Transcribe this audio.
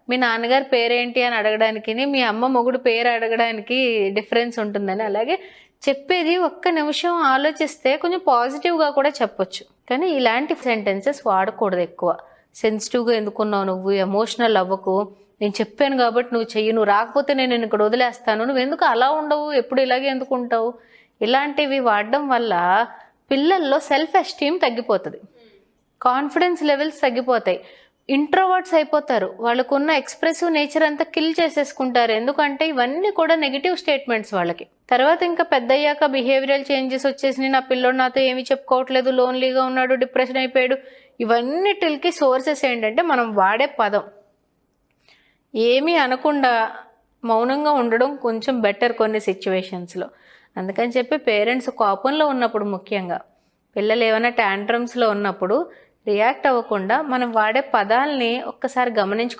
మీ నాన్నగారి పేరేంటి అని అడగడానికి మీ అమ్మ మొగుడు పేరు అడగడానికి డిఫరెన్స్ ఉంటుందని. అలాగే చెప్పేది ఒక్క నిమిషం ఆలోచిస్తే కొంచెం పాజిటివ్గా కూడా చెప్పొచ్చు. కానీ ఇలాంటి సెంటెన్సెస్ వాడకూడదు ఎక్కువ. సెన్సిటివ్గా ఎందుకున్నావు నువ్వు, ఎమోషనల్ అవ్వకు, నేను చెప్పాను కాబట్టి నువ్వు చెయ్యి, నువ్వు రాకపోతే నేను ఇక్కడ వదిలేస్తాను, నువ్వు ఎందుకు అలా ఉండవు, ఎప్పుడు ఇలాగే ఎందుకు ఉంటావు, ఇలాంటివి వాడడం వల్ల పిల్లల్లో సెల్ఫ్ ఎస్టీమ్ తగ్గిపోతుంది, కాన్ఫిడెన్స్ లెవెల్స్ తగ్గిపోతాయి, ఇంట్రోవర్ట్స్ అయిపోతారు, వాళ్ళకున్న ఎక్స్ప్రెసివ్ నేచర్ అంతా కిల్ చేసేసుకుంటారు. ఎందుకంటే ఇవన్నీ కూడా నెగిటివ్ స్టేట్మెంట్స్ వాళ్ళకి. తర్వాత ఇంకా పెద్ద అయ్యాక బిహేవియరల్ చేంజెస్ వచ్చేసి నా పిల్లోడు నాతో ఏమీ చెప్పుకోవట్లేదు, లోన్లీగా ఉన్నాడు, డిప్రెషన్ అయిపోయాడు. ఇవన్నిటికి సోర్సెస్ ఏంటంటే మనం వాడే పదం. ఏమీ అనకుండా మౌనంగా ఉండడం కొంచెం బెటర్ కొన్ని సిచ్యువేషన్స్లో. అందుకని చెప్పి పేరెంట్స్ కోపంలో ఉన్నప్పుడు, ముఖ్యంగా పిల్లలు ఏమైనా ట్యాంట్రమ్స్లో ఉన్నప్పుడు రియాక్ట్ అవ్వకుండా మనం వాడే పదాలని ఒక్కసారి గమనించుకో.